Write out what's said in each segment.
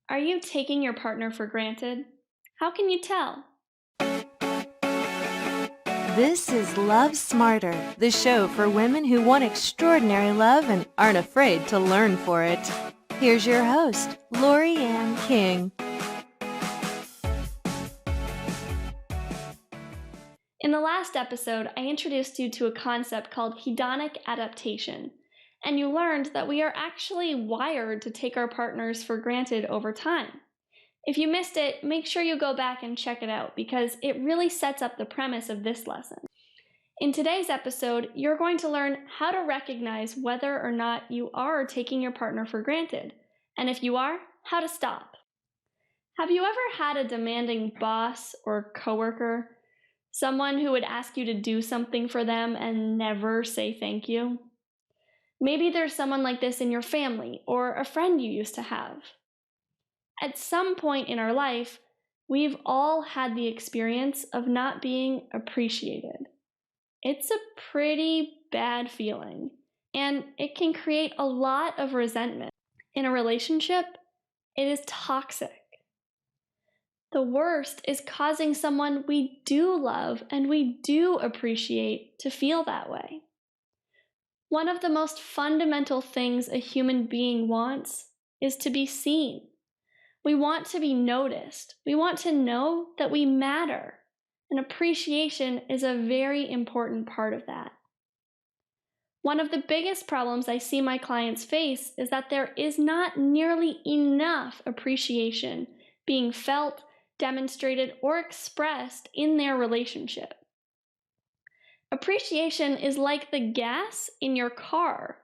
Are you taking your partner for granted? How can you tell? This is Love Smarter, the show for women who want extraordinary love and aren't afraid to learn for it. Here's your host, Laurie-Anne King. In the last episode, I introduced you to a concept called hedonic adaptation, and you learned that we are actually wired to take our partners for granted over time. If you missed it, make sure you go back and check it out because it really sets up the premise of this lesson. In today's episode, you're going to learn how to recognize whether or not you are taking your partner for granted, and if you are, how to stop. Have you ever had a demanding boss or coworker? Someone who would ask you to do something for them and never say thank you? Maybe there's someone like this in your family or a friend you used to have. At some point in our life, we've all had the experience of not being appreciated. It's a pretty bad feeling, and it can create a lot of resentment. In a relationship, it is toxic. The worst is causing someone we do love and we do appreciate to feel that way. One of the most fundamental things a human being wants is to be seen. We want to be noticed. We want to know that we matter. And appreciation is a very important part of that. One of the biggest problems I see my clients face is that there is not nearly enough appreciation being felt, demonstrated, or expressed in their relationship. Appreciation is like the gas in your car.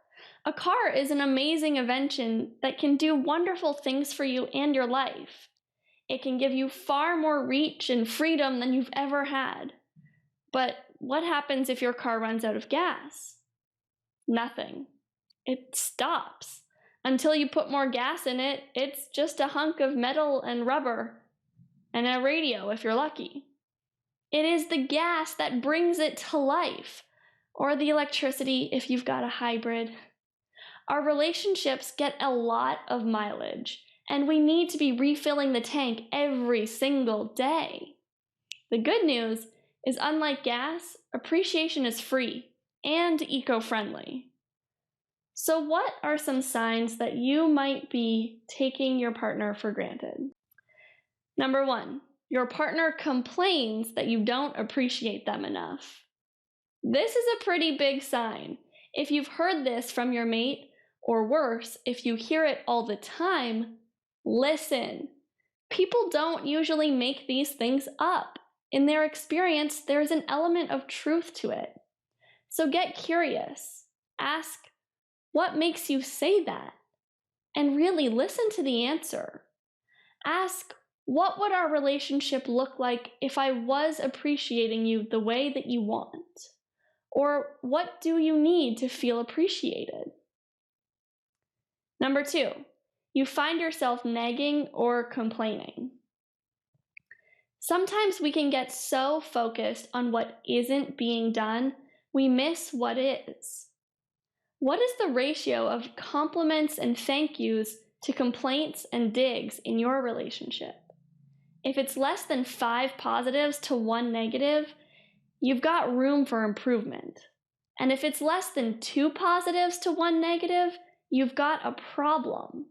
A car is an amazing invention that can do wonderful things for you and your life. It can give you far more reach and freedom than you've ever had. But what happens if your car runs out of gas? Nothing. It stops. Until you put more gas in it, it's just a hunk of metal and rubber, and a radio if you're lucky. It is the gas that brings it to life, or the electricity if you've got a hybrid. Our relationships get a lot of mileage, and we need to be refilling the tank every single day. The good news is, unlike gas, appreciation is free and eco-friendly. So what are some signs that you might be taking your partner for granted? Number 1, your partner complains that you don't appreciate them enough. This is a pretty big sign. If you've heard this from your mate, or worse, if you hear it all the time, listen. People don't usually make these things up. In their experience, there's an element of truth to it. So get curious. Ask, what makes you say that? And really listen to the answer. Ask, what would our relationship look like if I was appreciating you the way that you want? Or what do you need to feel appreciated? Number 2, you find yourself nagging or complaining. Sometimes we can get so focused on what isn't being done, we miss what is. What is the ratio of compliments and thank yous to complaints and digs in your relationship? If it's less than 5 positives to 1 negative, you've got room for improvement. And if it's less than 2 positives to 1 negative, you've got a problem.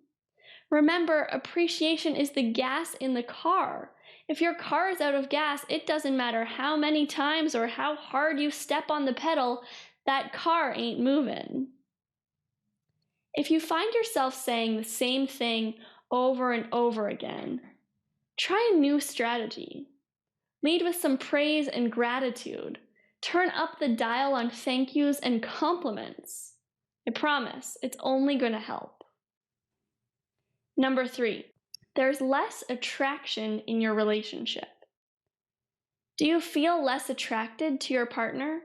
Remember, appreciation is the gas in the car. If your car is out of gas, it doesn't matter how many times or how hard you step on the pedal, that car ain't moving. If you find yourself saying the same thing over and over again, try a new strategy. Lead with some praise and gratitude. Turn up the dial on thank yous and compliments. I promise, it's only going to help. Number 3, there's less attraction in your relationship. Do you feel less attracted to your partner?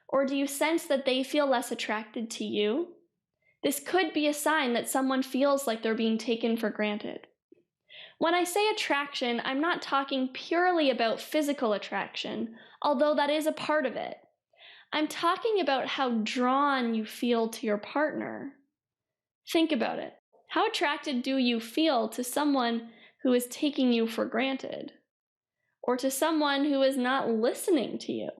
Or do you sense that they feel less attracted to you? This could be a sign that someone feels like they're being taken for granted. When I say attraction, I'm not talking purely about physical attraction, although that is a part of it. I'm talking about how drawn you feel to your partner. Think about it. How attracted do you feel to someone who is taking you for granted? Or to someone who is not listening to you?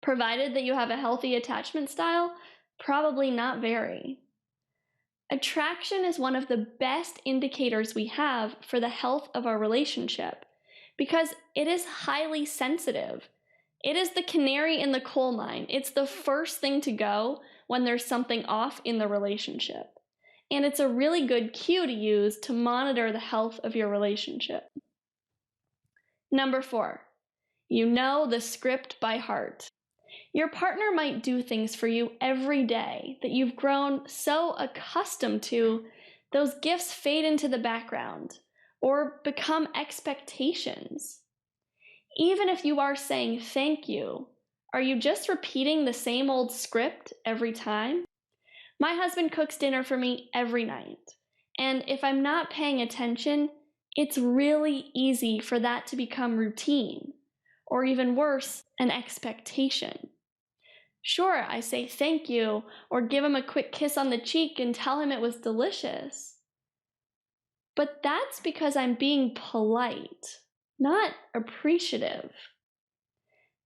Provided that you have a healthy attachment style, probably not very. Attraction is one of the best indicators we have for the health of our relationship because it is highly sensitive. It is the canary in the coal mine. It's the first thing to go when there's something off in the relationship. And it's a really good cue to use to monitor the health of your relationship. Number 4, you know the script by heart. Your partner might do things for you every day that you've grown so accustomed to, those gifts fade into the background or become expectations. Even if you are saying thank you, are you just repeating the same old script every time? My husband cooks dinner for me every night, and if I'm not paying attention, it's really easy for that to become routine, or even worse, an expectation. Sure, I say thank you, or give him a quick kiss on the cheek and tell him it was delicious. But that's because I'm being polite, not appreciative.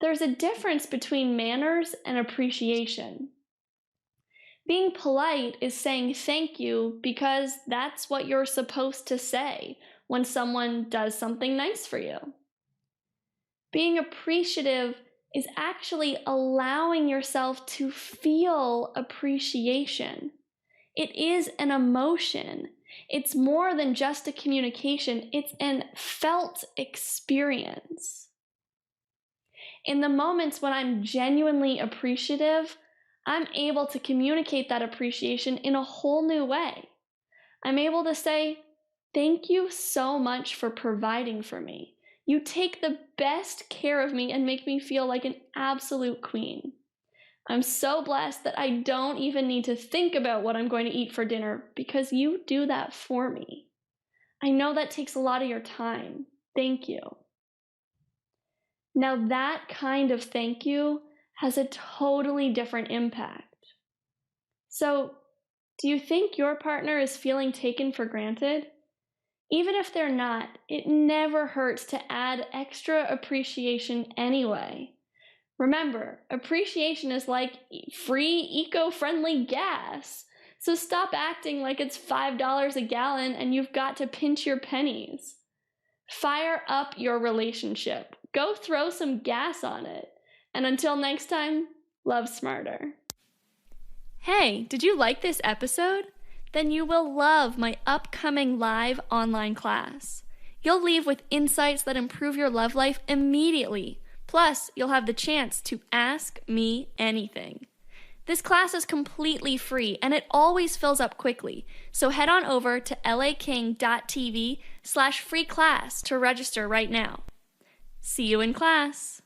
There's a difference between manners and appreciation. Being polite is saying thank you because that's what you're supposed to say when someone does something nice for you. Being appreciative is actually allowing yourself to feel appreciation. It is an emotion. It's more than just a communication, it's an felt experience. In the moments when I'm genuinely appreciative, I'm able to communicate that appreciation in a whole new way. I'm able to say, thank you so much for providing for me. You take the best care of me and make me feel like an absolute queen. I'm so blessed that I don't even need to think about what I'm going to eat for dinner because you do that for me. I know that takes a lot of your time. Thank you. Now that kind of thank you has a totally different impact. So, do you think your partner is feeling taken for granted? Even if they're not, it never hurts to add extra appreciation anyway. Remember, appreciation is like free eco-friendly gas. So stop acting like it's $5 a gallon and you've got to pinch your pennies. Fire up your relationship. Go throw some gas on it. And until next time, love smarter. Hey, did you like this episode? Then you will love my upcoming live online class. You'll leave with insights that improve your love life immediately. Plus, you'll have the chance to ask me anything. This class is completely free and it always fills up quickly. So head on over to laking.tv/free class to register right now. See you in class.